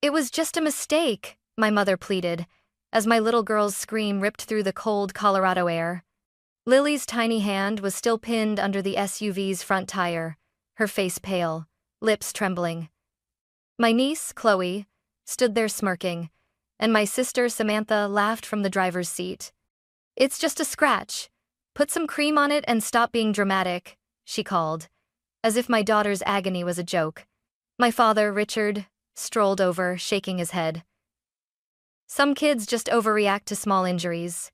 "It was just a mistake," my mother pleaded, as my little girl's scream ripped through the cold Colorado air. Lily's tiny hand was still pinned under the SUV's front tire, her face pale, lips trembling. My niece, Chloe, stood there smirking, and my sister, Samantha, laughed from the driver's seat. "It's just a scratch. Put some cream on it and stop being dramatic," she called, as if my daughter's agony was a joke. My father, Richard, strolled over, shaking his head. "Some kids just overreact to small injuries."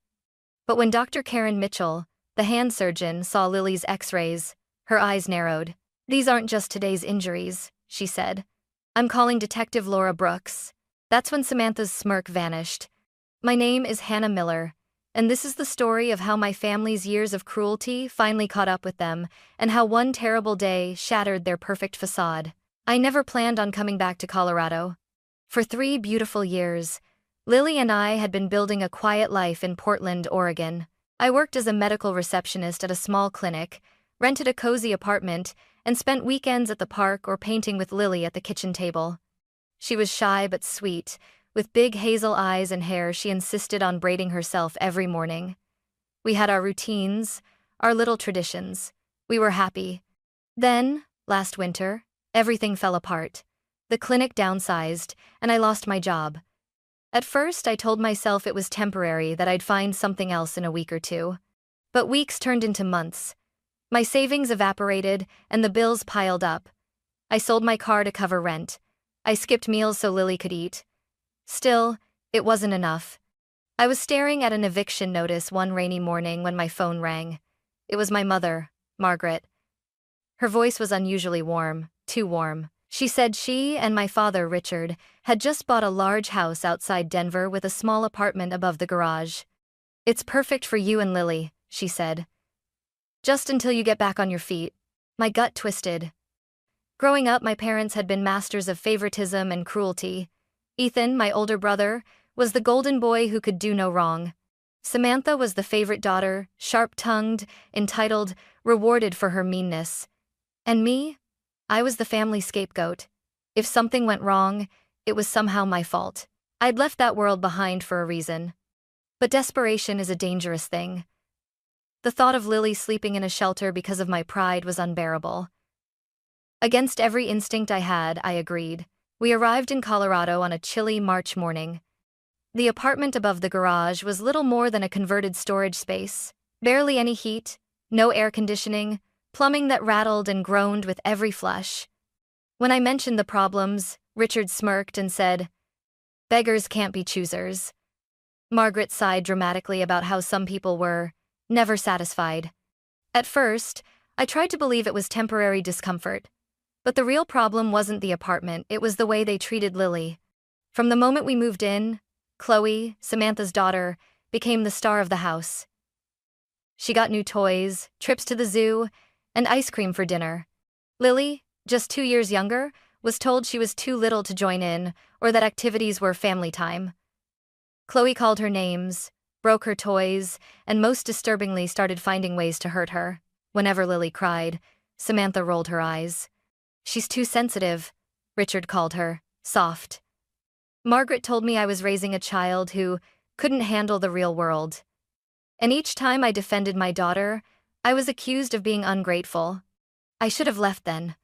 But when Dr. Karen Mitchell, the hand surgeon, saw Lily's x-rays, her eyes narrowed. "These aren't just today's injuries," she said. "I'm calling Detective Laura Brooks." That's when Samantha's smirk vanished. "My name is Hannah Miller, and this is the story of how my family's years of cruelty finally caught up with them, and how one terrible day shattered their perfect facade. I never planned on coming back to Colorado. For 3 beautiful years, Lily and I had been building a quiet life in Portland, Oregon. I worked as a medical receptionist at a small clinic, rented a cozy apartment, and spent weekends at the park or painting with Lily at the kitchen table. She was shy but sweet. With big hazel eyes and hair she insisted on braiding herself every morning. We had our routines, our little traditions. We were happy. Then, last winter, everything fell apart. The clinic downsized, and I lost my job. At first, I told myself it was temporary, that I'd find something else in a week or 2. But weeks turned into months. My savings evaporated, and the bills piled up. I sold my car to cover rent. I skipped meals so Lily could eat. Still, it wasn't enough. I was staring at an eviction notice one rainy morning when my phone rang. It was my mother, Margaret. Her voice was unusually warm, too warm. She said she and my father, Richard, had just bought a large house outside Denver with a small apartment above the garage. "It's perfect for you and Lily," she said. "Just until you get back on your feet." My gut twisted. Growing up, my parents had been masters of favoritism and cruelty. Ethan, my older brother, was the golden boy who could do no wrong. Samantha was the favorite daughter, sharp-tongued, entitled, rewarded for her meanness. And me? I was the family scapegoat. If something went wrong, it was somehow my fault. I'd left that world behind for a reason. But desperation is a dangerous thing. The thought of Lily sleeping in a shelter because of my pride was unbearable. Against every instinct I had, I agreed. We arrived in Colorado on a chilly March morning. The apartment above the garage was little more than a converted storage space. Barely any heat, no air conditioning, plumbing that rattled and groaned with every flush. When I mentioned the problems, Richard smirked and said, "Beggars can't be choosers." Margaret sighed dramatically about how some people were never satisfied. At first, I tried to believe it was temporary discomfort. But the real problem wasn't the apartment, it was the way they treated Lily. From the moment we moved in, Chloe, Samantha's daughter, became the star of the house. She got new toys, trips to the zoo, and ice cream for dinner. Lily, just 2 years younger, was told she was too little to join in, or that activities were family time. Chloe called her names, broke her toys, and most disturbingly started finding ways to hurt her. Whenever Lily cried, Samantha rolled her eyes. "She's too sensitive," Richard called her, soft. Margaret told me I was raising a child who couldn't handle the real world. And each time I defended my daughter, I was accused of being ungrateful. I should have left then.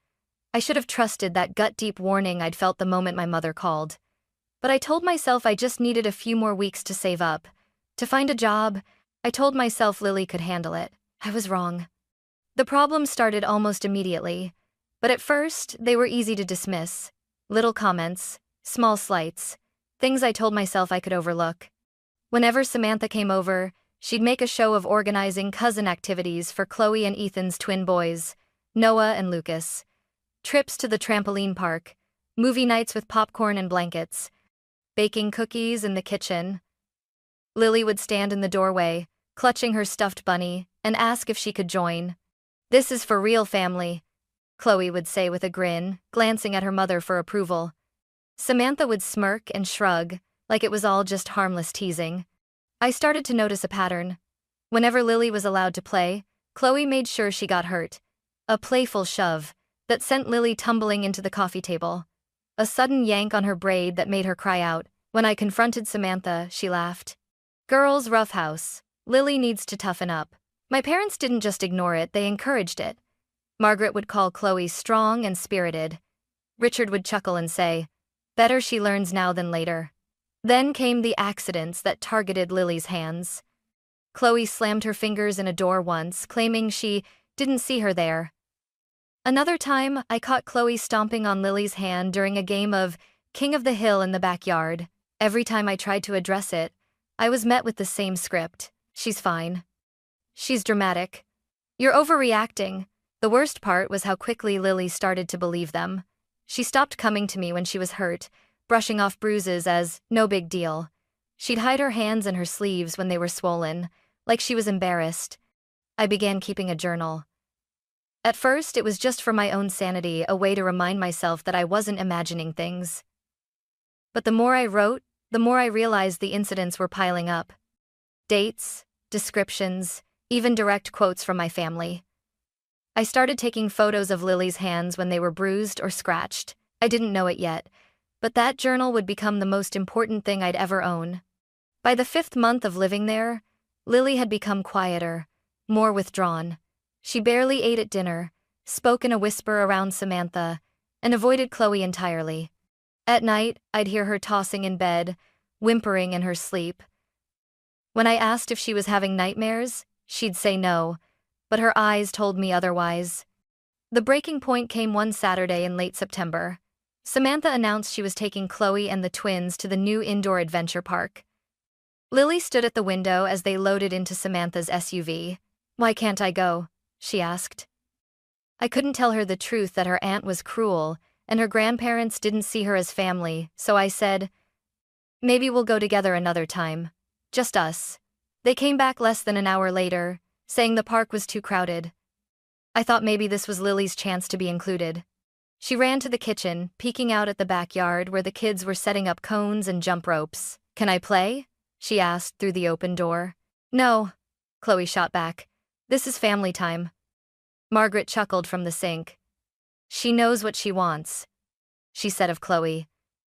I should have trusted that gut-deep warning I'd felt the moment my mother called. But I told myself I just needed a few more weeks to save up. To find a job, I told myself Lily could handle it. I was wrong. The problem started almost immediately. But at first, they were easy to dismiss. Little comments, small slights, things I told myself I could overlook. Whenever Samantha came over, she'd make a show of organizing cousin activities for Chloe and Ethan's twin boys, Noah and Lucas. Trips to the trampoline park, movie nights with popcorn and blankets, baking cookies in the kitchen. Lily would stand in the doorway, clutching her stuffed bunny, and ask if she could join. "This is for real, family," Chloe would say with a grin, glancing at her mother for approval. Samantha would smirk and shrug, like it was all just harmless teasing. I started to notice a pattern. Whenever Lily was allowed to play, Chloe made sure she got hurt. A playful shove that sent Lily tumbling into the coffee table. a sudden yank on her braid that made her cry out. When I confronted Samantha, she laughed. Girls' roughhouse. Lily needs to toughen up. My parents didn't just ignore it, they encouraged it. Margaret would call Chloe strong and spirited. Richard would chuckle and say, better she learns now than later. Then came the accidents that targeted Lily's hands. Chloe slammed her fingers in a door once, claiming she didn't see her there. Another time, I caught Chloe stomping on Lily's hand during a game of King of the Hill in the backyard. Every time I tried to address it, I was met with the same script. She's fine. She's dramatic. You're overreacting. The worst part was how quickly Lily started to believe them. She stopped coming to me when she was hurt, brushing off bruises as no big deal. She'd hide her hands in her sleeves when they were swollen, like she was embarrassed. I began keeping a journal. At first, it was just for my own sanity, a way to remind myself that I wasn't imagining things. But the more I wrote, the more I realized the incidents were piling up. Dates, descriptions, even direct quotes from my family. I started taking photos of Lily's hands when they were bruised or scratched. I didn't know it yet, but that journal would become the most important thing I'd ever own. By the 5th month of living there, Lily had become quieter, more withdrawn. She barely ate at dinner, spoke in a whisper around Samantha, and avoided Chloe entirely. At night, I'd hear her tossing in bed, whimpering in her sleep. When I asked if she was having nightmares, she'd say no, but her eyes told me otherwise. The breaking point came one Saturday in late September. Samantha announced she was taking Chloe and the twins to the new indoor adventure park. Lily stood at the window as they loaded into Samantha's SUV. Why can't I go? She asked. I couldn't tell her the truth that her aunt was cruel, and her grandparents didn't see her as family, so I said, maybe we'll go together another time. Just us. They came back less than an hour later, saying the park was too crowded. I thought maybe this was Lily's chance to be included. She ran to the kitchen, peeking out at the backyard where the kids were setting up cones and jump ropes. Can I play? She asked through the open door. No, Chloe shot back. This is family time. Margaret chuckled from the sink. She knows what she wants, she said of Chloe.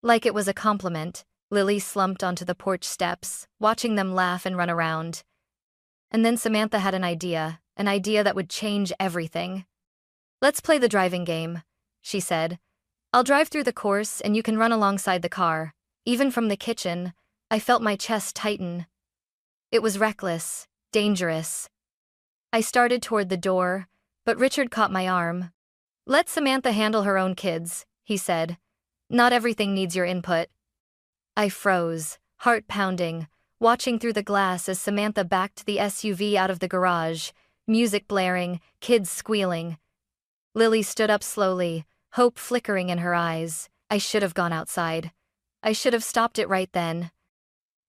Like it was a compliment, Lily slumped onto the porch steps, watching them laugh and run around. And then Samantha had an idea that would change everything. Let's play the driving game, she said. I'll drive through the course and you can run alongside the car. Even from the kitchen, I felt my chest tighten. It was reckless, dangerous. I started toward the door, but Richard caught my arm. Let Samantha handle her own kids, he said. Not everything needs your input. I froze, heart pounding, watching through the glass as Samantha backed the SUV out of the garage, music blaring, kids squealing. Lily stood up slowly, hope flickering in her eyes. I should have gone outside. I should have stopped it right then.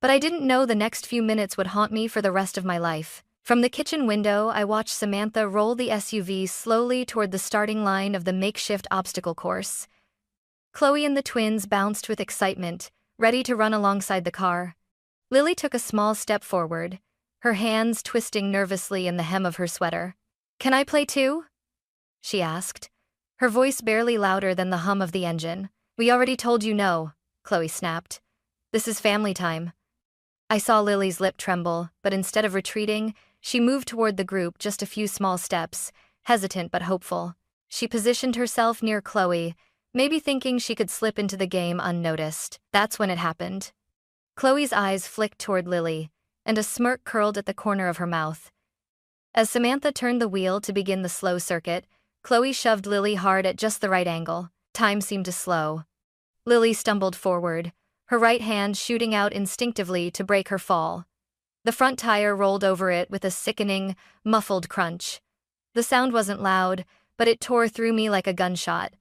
But I didn't know the next few minutes would haunt me for the rest of my life. From the kitchen window, I watched Samantha roll the SUV slowly toward the starting line of the makeshift obstacle course. Chloe and the twins bounced with excitement, ready to run alongside the car. Lily took a small step forward, her hands twisting nervously in the hem of her sweater. Can I play too? She asked, her voice barely louder than the hum of the engine. We already told you no, Chloe snapped. This is family time. I saw Lily's lip tremble, but instead of retreating, she moved toward the group just a few small steps, hesitant but hopeful. She positioned herself near Chloe, maybe thinking she could slip into the game unnoticed. That's when it happened. Chloe's eyes flicked toward Lily, and a smirk curled at the corner of her mouth. As Samantha turned the wheel to begin the slow circuit, Chloe shoved Lily hard at just the right angle. Time seemed to slow. Lily stumbled forward, her right hand shooting out instinctively to break her fall. The front tire rolled over it with a sickening, muffled crunch. The sound wasn't loud, but it tore through me like a gunshot.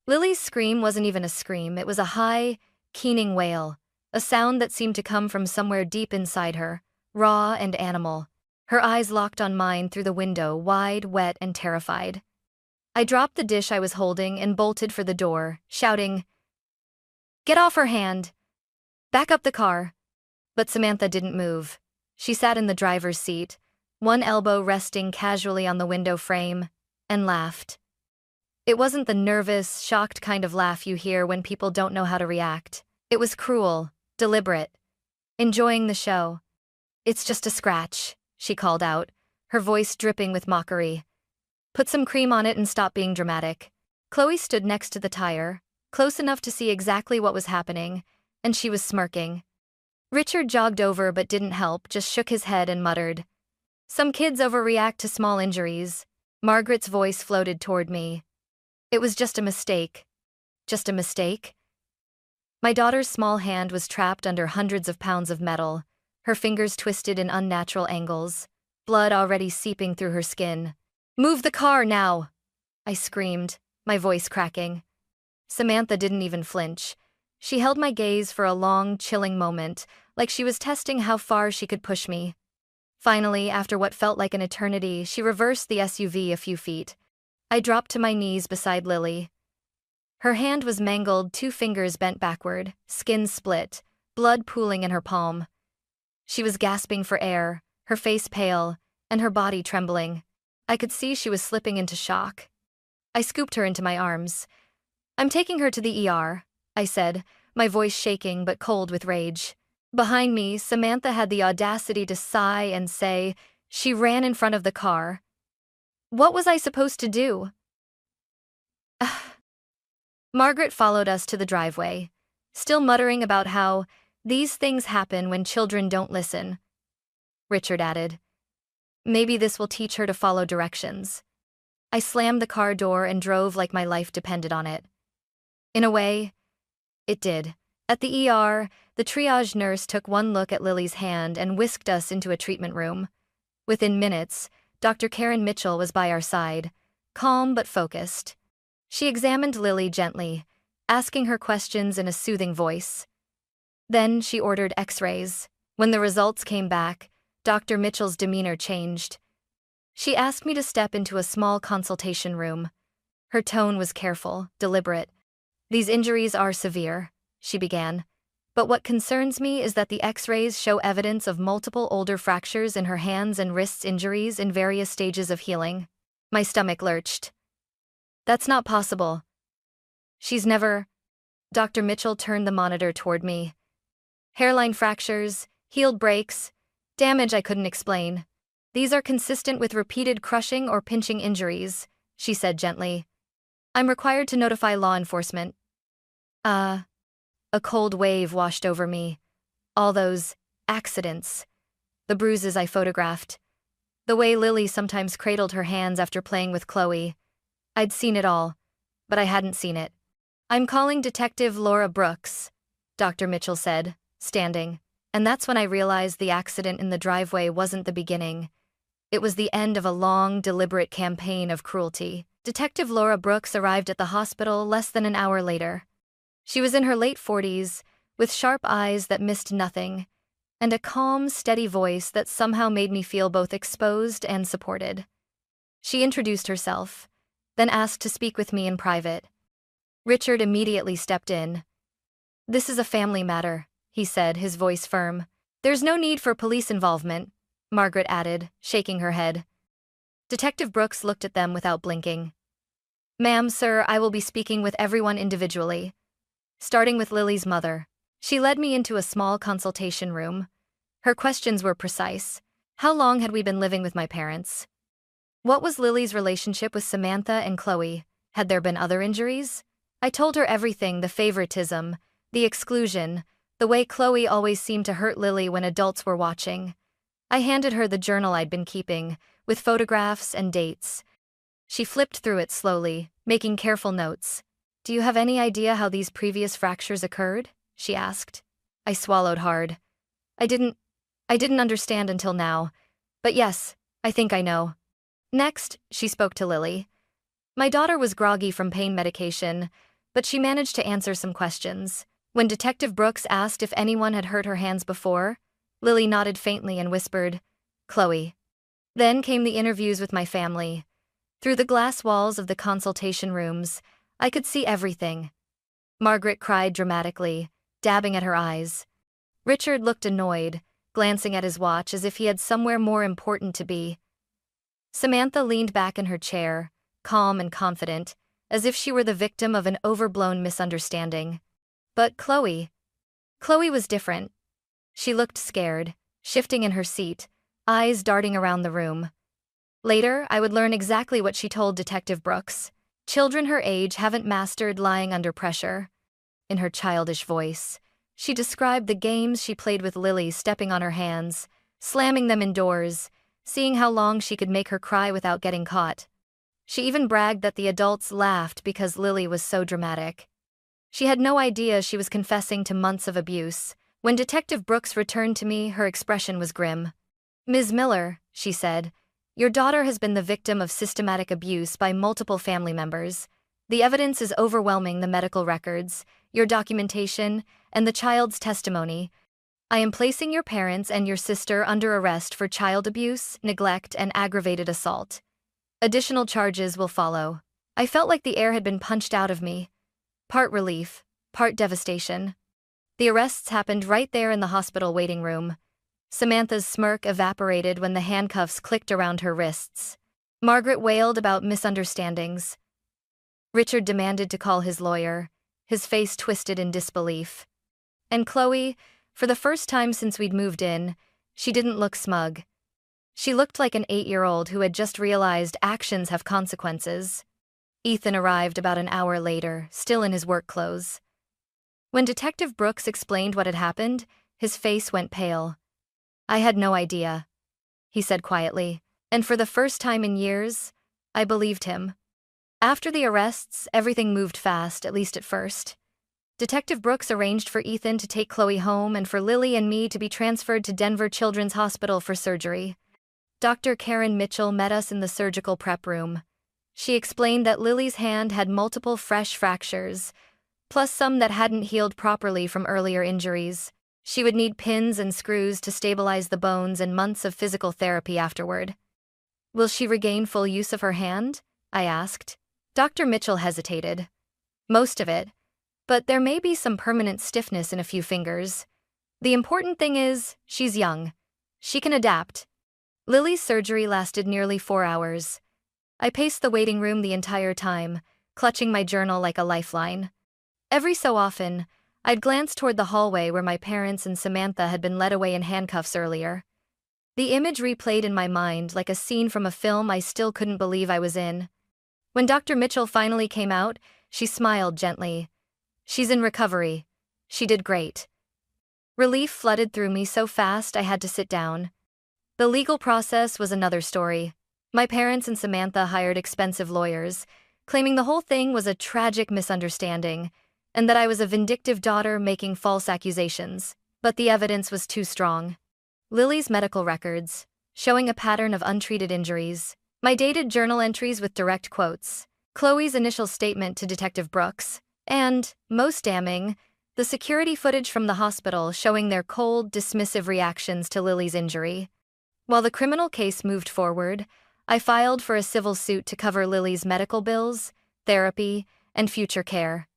Lily's scream wasn't even a scream, it was a high, keening wail, a sound that seemed to come from somewhere deep inside her, raw and animal. Her eyes locked on mine through the window, wide, wet, and terrified. I dropped the dish I was holding and bolted for the door, shouting, "Get off her hand! Back up the car!" But Samantha didn't move. She sat in the driver's seat, one elbow resting casually on the window frame, and laughed. It wasn't the nervous, shocked kind of laugh you hear when people don't know how to react. It was cruel, deliberate, enjoying the show. "It's just a scratch," she called out, her voice dripping with mockery. "Put some cream on it and stop being dramatic." Chloe stood next to the tire, close enough to see exactly what was happening, and she was smirking. Richard jogged over but didn't help, just shook his head and muttered, "Some kids overreact to small injuries." Margaret's voice floated toward me. "It was just a mistake." Just a mistake? My daughter's small hand was trapped under hundreds of pounds of metal, her fingers twisted in unnatural angles, blood already seeping through her skin. "Move the car now!" I screamed, my voice cracking. Samantha didn't even flinch. She held my gaze for a long, chilling moment, like she was testing how far she could push me. Finally, after what felt like an eternity, she reversed the SUV a few feet. I dropped to my knees beside Lily. Her hand was mangled, 2 fingers bent backward, skin split, blood pooling in her palm. She was gasping for air, her face pale, and her body trembling. I could see she was slipping into shock. I scooped her into my arms. "I'm taking her to the ER, I said, my voice shaking but cold with rage. Behind me, Samantha had the audacity to sigh and say, "She ran in front of the car." What was I supposed to do? Margaret followed us to the driveway, still muttering about how these things happen when children don't listen. Richard added, "Maybe this will teach her to follow directions." I slammed the car door and drove like my life depended on it. In a way, it did. At the ER, the triage nurse took one look at Lily's hand and whisked us into a treatment room. Within minutes, Dr. Karen Mitchell was by our side, calm but focused. She examined Lily gently, asking her questions in a soothing voice. Then she ordered X-rays. When the results came back, Dr. Mitchell's demeanor changed. She asked me to step into a small consultation room. Her tone was careful, deliberate. "These injuries are severe," she began. "But what concerns me is that the X-rays show evidence of multiple older fractures in her hands and wrists, injuries in various stages of healing." My stomach lurched. "That's not possible. She's never—" Dr. Mitchell turned the monitor toward me. "Hairline fractures, healed breaks, damage I couldn't explain. These are consistent with repeated crushing or pinching injuries," she said gently. "I'm required to notify law enforcement." A cold wave washed over me. All those accidents, the bruises I photographed, the way Lily sometimes cradled her hands after playing with Chloe. I'd seen it all, but I hadn't seen it. "I'm calling Detective Laura Brooks," Dr. Mitchell said, standing, and that's when I realized the accident in the driveway wasn't the beginning. It was the end of a long, deliberate campaign of cruelty. Detective Laura Brooks arrived at the hospital less than an hour later. She was in her late 40s, with sharp eyes that missed nothing, and a calm, steady voice that somehow made me feel both exposed and supported. She introduced herself, then asked to speak with me in private. Richard immediately stepped in. "This is a family matter," he said, his voice firm. "There's no need for police involvement," Margaret added, shaking her head. Detective Brooks looked at them without blinking. "Ma'am, sir, I will be speaking with everyone individually, starting with Lily's mother." She led me into a small consultation room. Her questions were precise. How long had we been living with my parents? What was Lily's relationship with Samantha and Chloe? Had there been other injuries? I told her everything, the favoritism, the exclusion, the way Chloe always seemed to hurt Lily when adults were watching. I handed her the journal I'd been keeping, with photographs and dates. She flipped through it slowly, making careful notes. "Do you have any idea how these previous fractures occurred?" she asked. I swallowed hard. I didn't understand until now. But yes, I think I know. Next, she spoke to Lily. My daughter was groggy from pain medication, but she managed to answer some questions. When Detective Brooks asked if anyone had hurt her hands before, Lily nodded faintly and whispered, "Chloe." Then came the interviews with my family. Through the glass walls of the consultation rooms, I could see everything. Margaret cried dramatically, dabbing at her eyes. Richard looked annoyed, glancing at his watch as if he had somewhere more important to be. Samantha leaned back in her chair, calm and confident, as if she were the victim of an overblown misunderstanding. But Chloe was different. She looked scared, shifting in her seat, eyes darting around the room. Later, I would learn exactly what she told Detective Brooks. Children her age haven't mastered lying under pressure. In her childish voice, she described the games she played with Lily, stepping on her hands, slamming them indoors, seeing how long she could make her cry without getting caught. She even bragged that the adults laughed because Lily was so dramatic. She had no idea she was confessing to months of abuse. When Detective Brooks returned to me, her expression was grim. "Ms. Miller," she said, "your daughter has been the victim of systematic abuse by multiple family members. The evidence is overwhelming: the medical records, your documentation, and the child's testimony. I am placing your parents and your sister under arrest for child abuse, neglect, and aggravated assault. Additional charges will follow." I felt like the air had been punched out of me. Part relief, part devastation. The arrests happened right there in the hospital waiting room. Samantha's smirk evaporated when the handcuffs clicked around her wrists. Margaret wailed about misunderstandings. Richard demanded to call his lawyer, his face twisted in disbelief. And Chloe, for the first time since we'd moved in, she didn't look smug. She looked like an 8-year-old who had just realized actions have consequences. Ethan arrived about an hour later, still in his work clothes. When Detective Brooks explained what had happened, his face went pale. "I had no idea," he said quietly, and for the first time in years, I believed him. After the arrests, everything moved fast, at least at first. Detective Brooks arranged for Ethan to take Chloe home and for Lily and me to be transferred to Denver Children's Hospital for surgery. Dr. Karen Mitchell met us in the surgical prep room. She explained that Lily's hand had multiple fresh fractures, plus some that hadn't healed properly from earlier injuries. She would need pins and screws to stabilize the bones and months of physical therapy afterward. "Will she regain full use of her hand?" I asked. Dr. Mitchell hesitated. "Most of it, but there may be some permanent stiffness in a few fingers. The important thing is, she's young. She can adapt." Lily's surgery lasted nearly 4 hours. I paced the waiting room the entire time, clutching my journal like a lifeline. Every so often, I'd glance toward the hallway where my parents and Samantha had been led away in handcuffs earlier. The image replayed in my mind like a scene from a film I still couldn't believe I was in. When Dr. Mitchell finally came out, she smiled gently. "She's in recovery. She did great." Relief flooded through me so fast I had to sit down. The legal process was another story. My parents and Samantha hired expensive lawyers, claiming the whole thing was a tragic misunderstanding, and that I was a vindictive daughter making false accusations. But the evidence was too strong. Lily's medical records, showing a pattern of untreated injuries, my dated journal entries with direct quotes, Chloe's initial statement to Detective Brooks, and, most damning, the security footage from the hospital showing their cold, dismissive reactions to Lily's injury. While the criminal case moved forward, I filed for a civil suit to cover Lily's medical bills, therapy, and future care.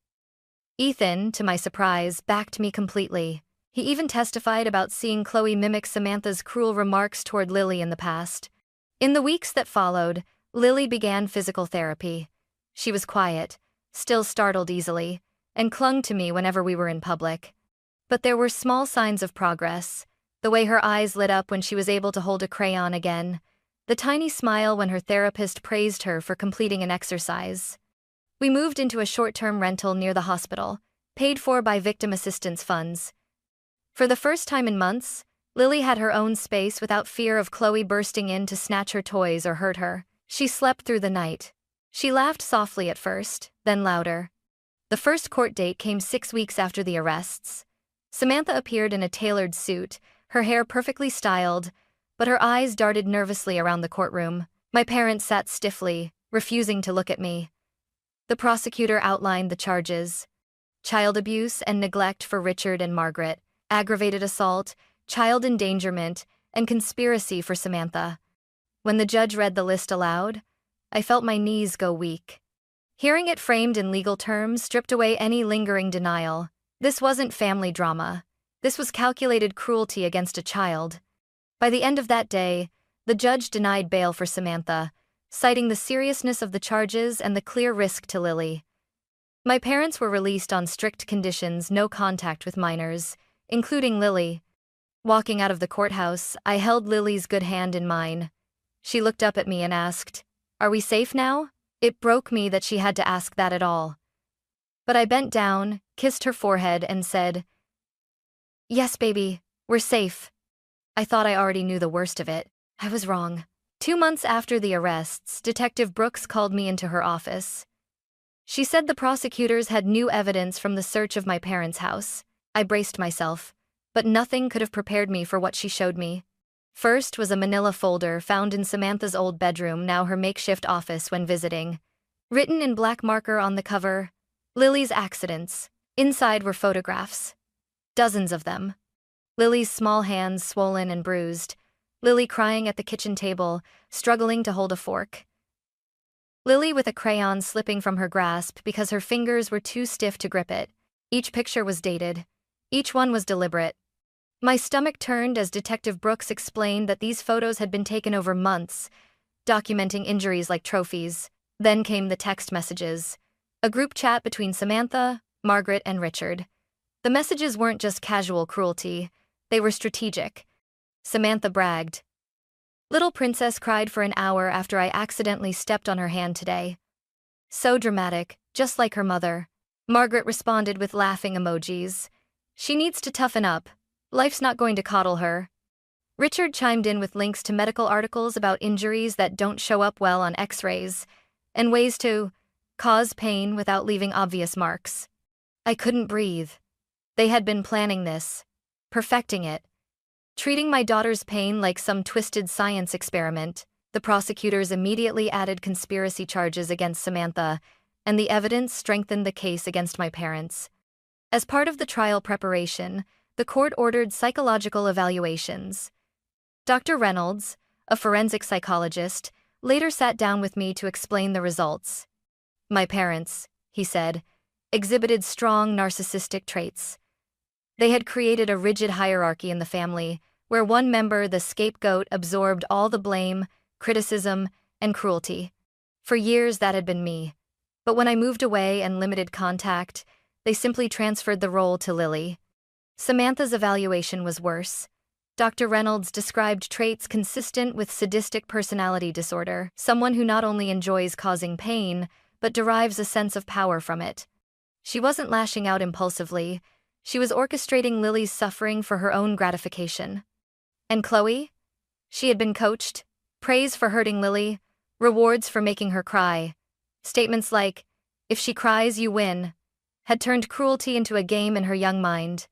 Ethan, to my surprise, backed me completely. He even testified about seeing Chloe mimic Samantha's cruel remarks toward Lily in the past. In the weeks that followed, Lily began physical therapy. She was quiet, still startled easily, and clung to me whenever we were in public. But there were small signs of progress: the way her eyes lit up when she was able to hold a crayon again, the tiny smile when her therapist praised her for completing an exercise. We moved into a short-term rental near the hospital, paid for by victim assistance funds. For the first time in months, Lily had her own space without fear of Chloe bursting in to snatch her toys or hurt her. She slept through the night. She laughed softly at first, then louder. The first court date came 6 weeks after the arrests. Samantha appeared in a tailored suit, her hair perfectly styled, but her eyes darted nervously around the courtroom. My parents sat stiffly, refusing to look at me. The prosecutor outlined the charges: child abuse and neglect for Richard and Margaret, aggravated assault, child endangerment, and conspiracy for Samantha. When the judge read the list aloud, I felt my knees go weak. Hearing it framed in legal terms stripped away any lingering denial. This wasn't family drama. This was calculated cruelty against a child. By the end of that day, the judge denied bail for Samantha, citing the seriousness of the charges and the clear risk to Lily. My parents were released on strict conditions: no contact with minors, including Lily. Walking out of the courthouse, I held Lily's good hand in mine. She looked up at me and asked, "Are we safe now?" It broke me that she had to ask that at all. But I bent down, kissed her forehead, and said, "Yes, baby, we're safe." I thought I already knew the worst of it. I was wrong. 2 months after the arrests, Detective Brooks called me into her office. She said the prosecutors had new evidence from the search of my parents' house. I braced myself, but nothing could have prepared me for what she showed me. First was a manila folder found in Samantha's old bedroom, now her makeshift office when visiting. Written in black marker on the cover, "Lily's accidents." Inside were photographs. Dozens of them. Lily's small hands swollen and bruised. Lily crying at the kitchen table, struggling to hold a fork. Lily with a crayon slipping from her grasp because her fingers were too stiff to grip it. Each picture was dated. Each one was deliberate. My stomach turned as Detective Brooks explained that these photos had been taken over months, documenting injuries like trophies. Then came the text messages. A group chat between Samantha, Margaret, and Richard. The messages weren't just casual cruelty, they were strategic. Samantha bragged, "Little princess cried for an hour after I accidentally stepped on her hand today. So dramatic, just like her mother." Margaret responded with laughing emojis. "She needs to toughen up. Life's not going to coddle her." Richard chimed in with links to medical articles about injuries that don't show up well on X-rays, and ways to cause pain without leaving obvious marks. I couldn't breathe. They had been planning this, perfecting it, treating my daughter's pain like some twisted science experiment. The prosecutors immediately added conspiracy charges against Samantha, and the evidence strengthened the case against my parents. As part of the trial preparation, the court ordered psychological evaluations. Dr. Reynolds, a forensic psychologist, later sat down with me to explain the results. "My parents," he said, "exhibited strong narcissistic traits. They had created a rigid hierarchy in the family, where one member, the scapegoat, absorbed all the blame, criticism, and cruelty. For years that had been me. But when I moved away and limited contact, they simply transferred the role to Lily." Samantha's evaluation was worse. Dr. Reynolds described traits consistent with sadistic personality disorder, someone who not only enjoys causing pain, but derives a sense of power from it. She wasn't lashing out impulsively. She was orchestrating Lily's suffering for her own gratification. And Chloe? She had been coached. Praise for hurting Lily, rewards for making her cry. Statements like, "If she cries, you win," had turned cruelty into a game in her young mind.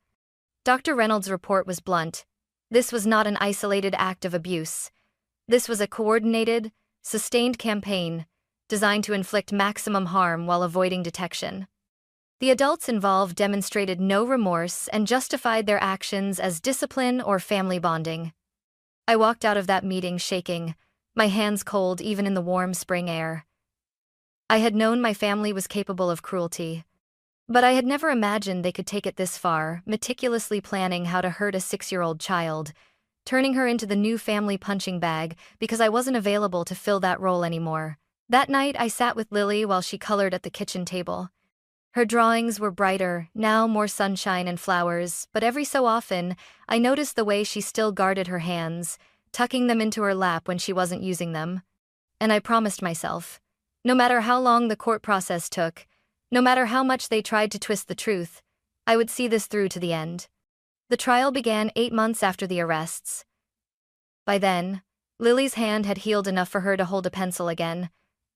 Dr. Reynolds' report was blunt. This was not an isolated act of abuse. This was a coordinated, sustained campaign designed to inflict maximum harm while avoiding detection. The adults involved demonstrated no remorse and justified their actions as discipline or family bonding. I walked out of that meeting shaking, my hands cold even in the warm spring air. I had known my family was capable of cruelty, but I had never imagined they could take it this far, meticulously planning how to hurt a 6-year-old child, turning her into the new family punching bag because I wasn't available to fill that role anymore. That night I sat with Lily while she colored at the kitchen table. Her drawings were brighter, now more sunshine and flowers, but every so often, I noticed the way she still guarded her hands, tucking them into her lap when she wasn't using them. And I promised myself, no matter how long the court process took, no matter how much they tried to twist the truth, I would see this through to the end. The trial began 8 months after the arrests. By then, Lily's hand had healed enough for her to hold a pencil again,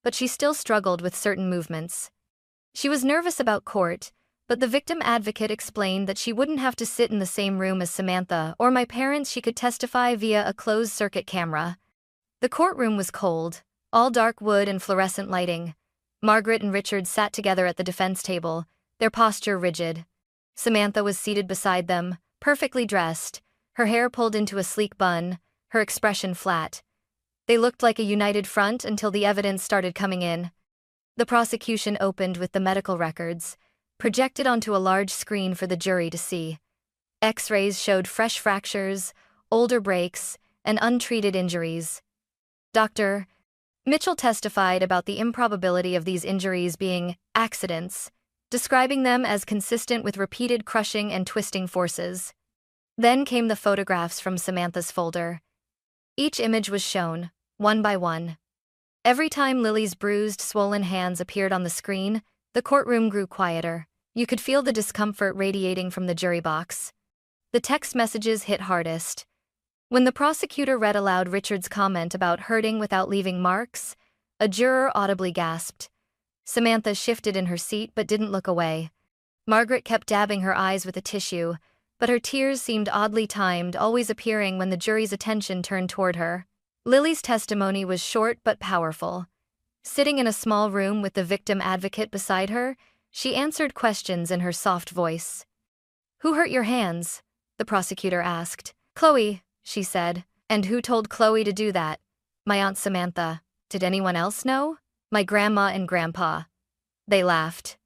but she still struggled with certain movements. She was nervous about court, but the victim advocate explained that she wouldn't have to sit in the same room as Samantha or my parents. She could testify via a closed-circuit camera. The courtroom was cold, all dark wood and fluorescent lighting. Margaret and Richard sat together at the defense table, their posture rigid. Samantha was seated beside them, perfectly dressed, her hair pulled into a sleek bun, her expression flat. They looked like a united front until the evidence started coming in. The prosecution opened with the medical records, projected onto a large screen for the jury to see. X-rays showed fresh fractures, older breaks, and untreated injuries. Dr. Mitchell testified about the improbability of these injuries being accidents, describing them as consistent with repeated crushing and twisting forces. Then came the photographs from Samantha's folder. Each image was shown, one by one. Every time Lily's bruised, swollen hands appeared on the screen, the courtroom grew quieter. You could feel the discomfort radiating from the jury box. The text messages hit hardest. When the prosecutor read aloud Richard's comment about hurting without leaving marks, a juror audibly gasped. Samantha shifted in her seat but didn't look away. Margaret kept dabbing her eyes with a tissue, but her tears seemed oddly timed, always appearing when the jury's attention turned toward her. Lily's testimony was short but powerful. Sitting in a small room with the victim advocate beside her, she answered questions in her soft voice. "Who hurt your hands?" the prosecutor asked. "Chloe," she said. "And who told Chloe to do that?" "My Aunt Samantha." "Did anyone else know?" "My grandma and grandpa." They laughed.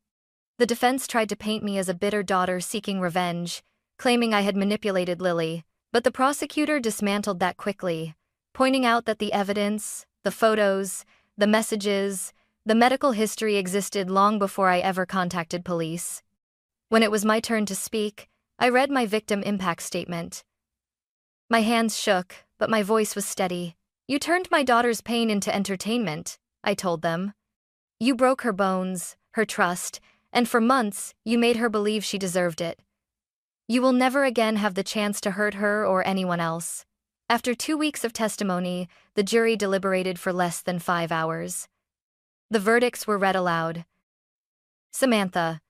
The defense tried to paint me as a bitter daughter seeking revenge, claiming I had manipulated Lily, but the prosecutor dismantled that quickly, pointing out that the evidence, the photos, the messages, the medical history existed long before I ever contacted police. When it was my turn to speak, I read my victim impact statement. My hands shook, but my voice was steady. "You turned my daughter's pain into entertainment," I told them. "You broke her bones, her trust, and for months, you made her believe she deserved it. You will never again have the chance to hurt her or anyone else." After 2 weeks of testimony, the jury deliberated for less than 5 hours. The verdicts were read aloud. Samantha: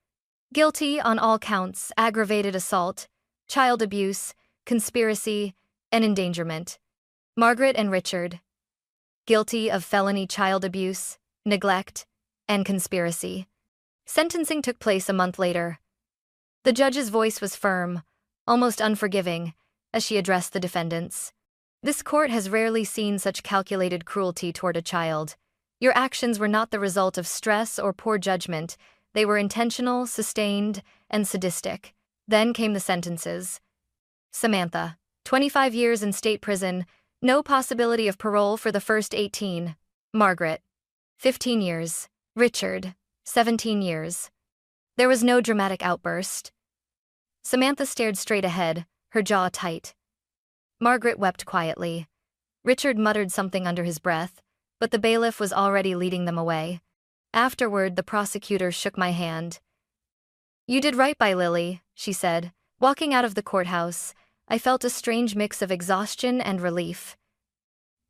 guilty on all counts, aggravated assault, child abuse, conspiracy, and endangerment. Margaret and Richard: guilty of felony child abuse, neglect, and conspiracy. Sentencing took place a month later. The judge's voice was firm, almost unforgiving, as she addressed the defendants. "This court has rarely seen such calculated cruelty toward a child. Your actions were not the result of stress or poor judgment. They were intentional, sustained, and sadistic." Then came the sentences. Samantha: 25 years in state prison, no possibility of parole for the first 18. Margaret: 15 years. Richard: 17 years. There was no dramatic outburst. Samantha stared straight ahead, her jaw tight. Margaret wept quietly. Richard muttered something under his breath, but the bailiff was already leading them away. Afterward, the prosecutor shook my hand. "You did right by Lily," she said. Walking out of the courthouse, I felt a strange mix of exhaustion and relief.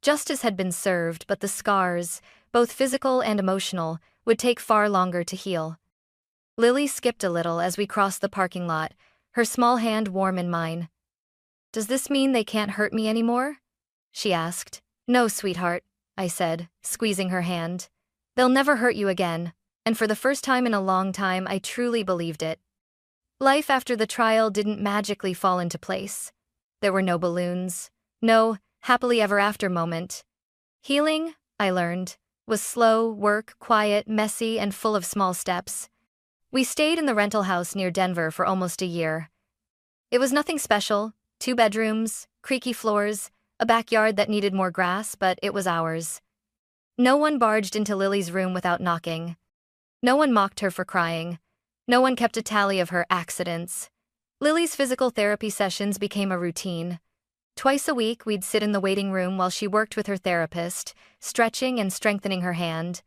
Justice had been served, but the scars, both physical and emotional, would take far longer to heal. Lily skipped a little as we crossed the parking lot, her small hand warm in mine. "Does this mean they can't hurt me anymore?" she asked. "No, sweetheart," I said, squeezing her hand. "They'll never hurt you again." And for the first time in a long time, I truly believed it. Life after the trial didn't magically fall into place. There were no balloons, no happily ever after moment. Healing, I learned, was slow work, quiet, messy, and full of small steps. We stayed in the rental house near Denver for almost a year. It was nothing special: 2 bedrooms, creaky floors, a backyard that needed more grass, but it was ours. No one barged into Lily's room without knocking. No one mocked her for crying. No one kept a tally of her accidents. Lily's physical therapy sessions became a routine. Twice a week, we'd sit in the waiting room while she worked with her therapist, stretching and strengthening her hand.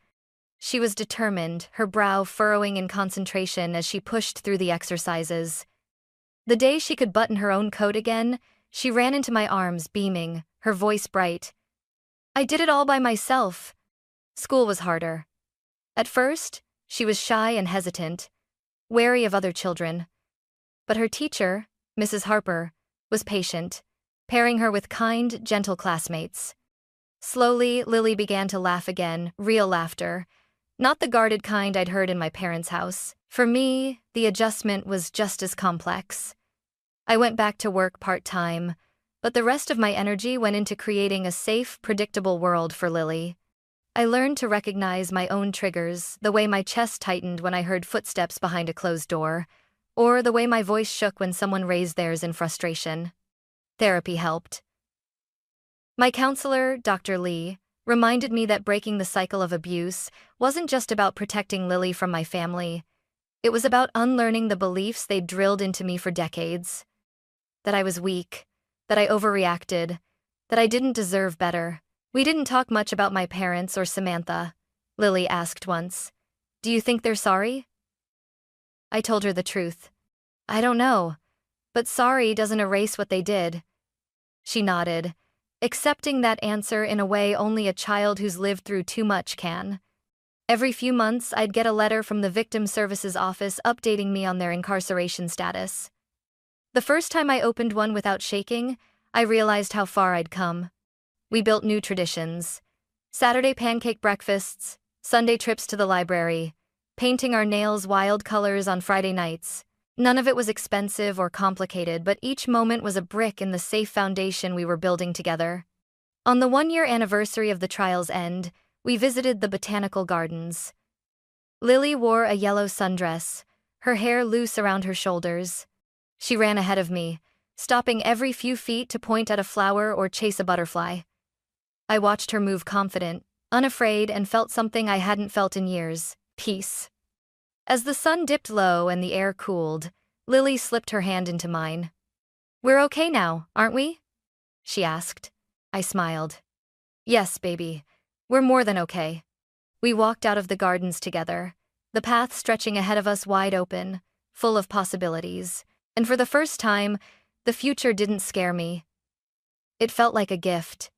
She was determined, her brow furrowing in concentration as she pushed through the exercises. The day she could button her own coat again, she ran into my arms, beaming, her voice bright. "I did it all by myself." School was harder. At first, she was shy and hesitant, wary of other children. But her teacher, Mrs. Harper, was patient, pairing her with kind, gentle classmates. Slowly, Lily began to laugh again, real laughter, not the guarded kind I'd heard in my parents' house. For me, the adjustment was just as complex. I went back to work part-time, but the rest of my energy went into creating a safe, predictable world for Lily. I learned to recognize my own triggers, the way my chest tightened when I heard footsteps behind a closed door, or the way my voice shook when someone raised theirs in frustration. Therapy helped. My counselor, Dr. Lee, reminded me that breaking the cycle of abuse wasn't just about protecting Lily from my family. It was about unlearning the beliefs they'd drilled into me for decades. That I was weak, that I overreacted, that I didn't deserve better. We didn't talk much about my parents or Samantha, Lily asked once. Do you think they're sorry? I told her the truth. I don't know, but sorry doesn't erase what they did. She nodded, accepting that answer in a way only a child who's lived through too much can. Every few months, I'd get a letter from the Victim Services Office updating me on their incarceration status. The first time I opened one without shaking, I realized how far I'd come. We built new traditions. Saturday pancake breakfasts, Sunday trips to the library, painting our nails wild colors on Friday nights. None of it was expensive or complicated, but each moment was a brick in the safe foundation we were building together. On the one-year anniversary of the trial's end, we visited the botanical gardens. Lily wore a yellow sundress, her hair loose around her shoulders. She ran ahead of me, stopping every few feet to point at a flower or chase a butterfly. I watched her move confident, unafraid, and felt something I hadn't felt in years: peace. As the sun dipped low and the air cooled, Lily slipped her hand into mine. We're okay now, aren't we? She asked. I smiled. Yes, baby. We're more than okay. We walked out of the gardens together, the path stretching ahead of us wide open, full of possibilities. And for the first time, the future didn't scare me. It felt like a gift.